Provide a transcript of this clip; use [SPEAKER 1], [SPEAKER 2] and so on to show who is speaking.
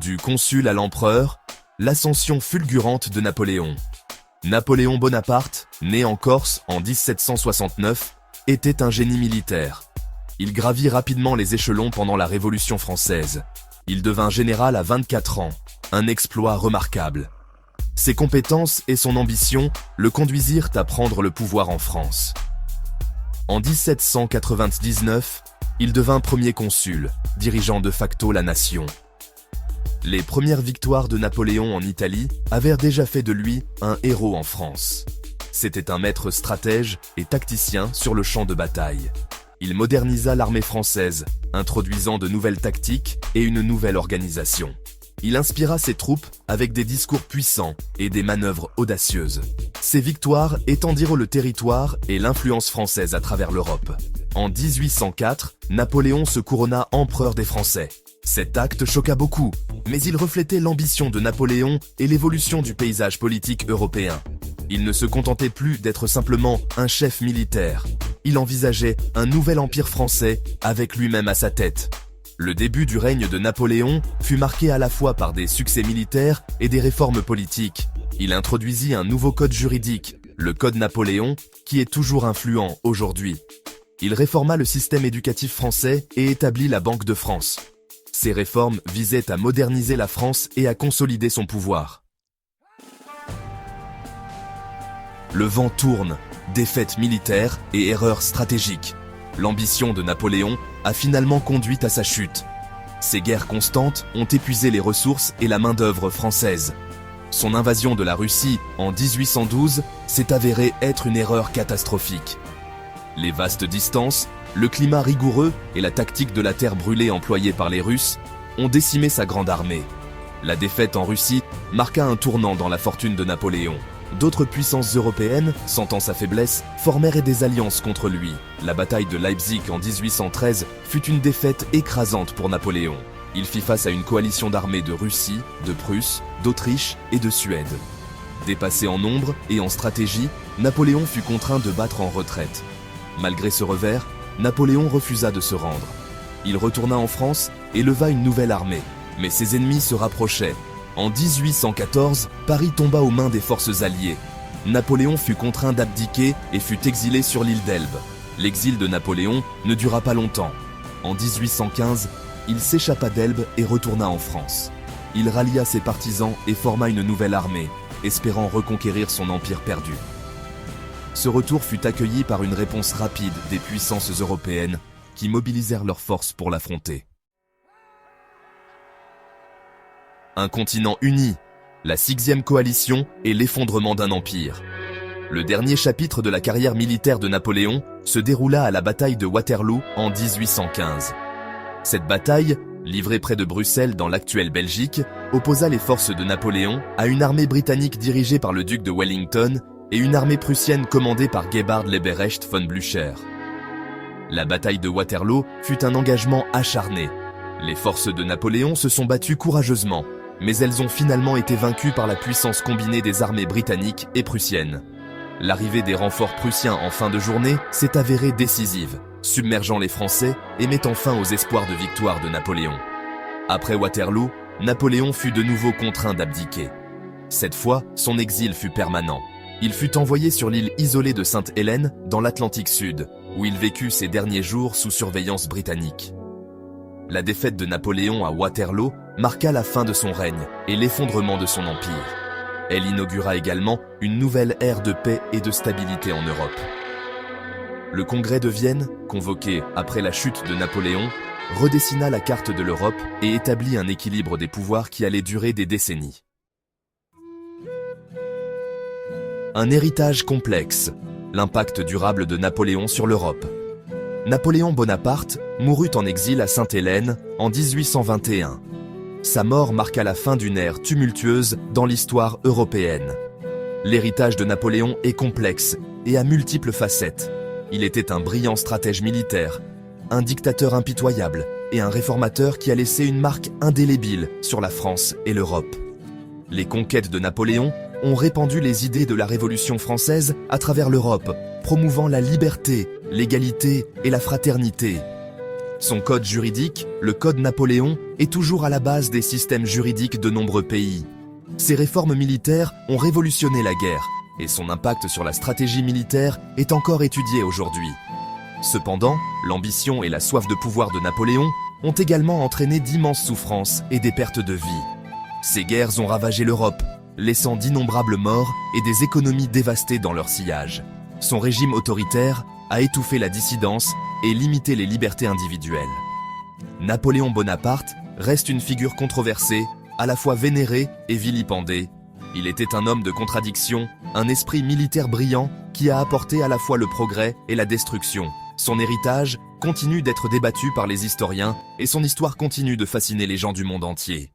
[SPEAKER 1] Du consul à l'empereur, l'ascension fulgurante de Napoléon. Napoléon Bonaparte, né en Corse en 1769, était un génie militaire. Il gravit rapidement les échelons pendant la Révolution française. Il devint général à 24 ans, un exploit remarquable. Ses compétences et son ambition le conduisirent à prendre le pouvoir en France. En 1799, il devint premier consul, dirigeant de facto la nation. Les premières victoires de Napoléon en Italie avaient déjà fait de lui un héros en France. C'était un maître stratège et tacticien sur le champ de bataille. Il modernisa l'armée française, introduisant de nouvelles tactiques et une nouvelle organisation. Il inspira ses troupes avec des discours puissants et des manœuvres audacieuses. Ces victoires étendirent le territoire et l'influence française à travers l'Europe. En 1804, Napoléon se couronna empereur des Français. Cet acte choqua beaucoup, mais il reflétait l'ambition de Napoléon et l'évolution du paysage politique européen. Il ne se contentait plus d'être simplement un chef militaire. Il envisageait un nouvel empire français avec lui-même à sa tête. Le début du règne de Napoléon fut marqué à la fois par des succès militaires et des réformes politiques. Il introduisit un nouveau code juridique, le Code Napoléon, qui est toujours influent aujourd'hui. Il réforma le système éducatif français et établit la Banque de France. Ces réformes visaient à moderniser la France et à consolider son pouvoir. Le vent tourne, défaites militaires et erreurs stratégiques. L'ambition de Napoléon a finalement conduit à sa chute. Ces guerres constantes ont épuisé les ressources et la main-d'œuvre française. Son invasion de la Russie en 1812 s'est avérée être une erreur catastrophique. Les vastes distances, le climat rigoureux et la tactique de la terre brûlée employée par les Russes ont décimé sa grande armée. La défaite en Russie marqua un tournant dans la fortune de Napoléon. D'autres puissances européennes, sentant sa faiblesse, formèrent des alliances contre lui. La bataille de Leipzig en 1813 fut une défaite écrasante pour Napoléon. Il fit face à une coalition d'armées de Russie, de Prusse, d'Autriche et de Suède. Dépassé en nombre et en stratégie, Napoléon fut contraint de battre en retraite. Malgré ce revers, Napoléon refusa de se rendre. Il retourna en France et leva une nouvelle armée, mais ses ennemis se rapprochaient. En 1814, Paris tomba aux mains des forces alliées. Napoléon fut contraint d'abdiquer et fut exilé sur l'île d'Elbe. L'exil de Napoléon ne dura pas longtemps. En 1815, il s'échappa d'Elbe et retourna en France. Il rallia ses partisans et forma une nouvelle armée, espérant reconquérir son empire perdu. Ce retour fut accueilli par une réponse rapide des puissances européennes qui mobilisèrent leurs forces pour l'affronter. Un continent uni, la 6e coalition et l'effondrement d'un empire. Le dernier chapitre de la carrière militaire de Napoléon se déroula à la bataille de Waterloo en 1815. Cette bataille, livrée près de Bruxelles dans l'actuelle Belgique, opposa les forces de Napoléon à une armée britannique dirigée par le duc de Wellington et une armée prussienne commandée par Gebhard Leberecht von Blücher. La bataille de Waterloo fut un engagement acharné. Les forces de Napoléon se sont battues courageusement, mais elles ont finalement été vaincues par la puissance combinée des armées britanniques et prussiennes. L'arrivée des renforts prussiens en fin de journée s'est avérée décisive, submergeant les Français et mettant fin aux espoirs de victoire de Napoléon. Après Waterloo, Napoléon fut de nouveau contraint d'abdiquer. Cette fois, son exil fut permanent. Il fut envoyé sur l'île isolée de Sainte-Hélène, dans l'Atlantique Sud, où il vécut ses derniers jours sous surveillance britannique. La défaite de Napoléon à Waterloo marqua la fin de son règne et l'effondrement de son empire. Elle inaugura également une nouvelle ère de paix et de stabilité en Europe. Le Congrès de Vienne, convoqué après la chute de Napoléon, redessina la carte de l'Europe et établit un équilibre des pouvoirs qui allait durer des décennies. Un héritage complexe, l'impact durable de Napoléon sur l'Europe. Napoléon Bonaparte mourut en exil à Sainte-Hélène en 1821. Sa mort marqua la fin d'une ère tumultueuse dans l'histoire européenne. L'héritage de Napoléon est complexe et à multiples facettes. Il était un brillant stratège militaire, un dictateur impitoyable et un réformateur qui a laissé une marque indélébile sur la France et l'Europe. Les conquêtes de Napoléon ont répandu les idées de la Révolution française à travers l'Europe, promouvant la liberté, l'égalité et la fraternité. Son code juridique, le Code Napoléon, est toujours à la base des systèmes juridiques de nombreux pays. Ses réformes militaires ont révolutionné la guerre, et son impact sur la stratégie militaire est encore étudié aujourd'hui. Cependant, l'ambition et la soif de pouvoir de Napoléon ont également entraîné d'immenses souffrances et des pertes de vie. Ces guerres ont ravagé l'Europe, laissant d'innombrables morts et des économies dévastées dans leur sillage. Son régime autoritaire a étouffé la dissidence et limité les libertés individuelles. Napoléon Bonaparte reste une figure controversée, à la fois vénérée et vilipendée. Il était un homme de contradiction, un esprit militaire brillant qui a apporté à la fois le progrès et la destruction. Son héritage continue d'être débattu par les historiens et son histoire continue de fasciner les gens du monde entier.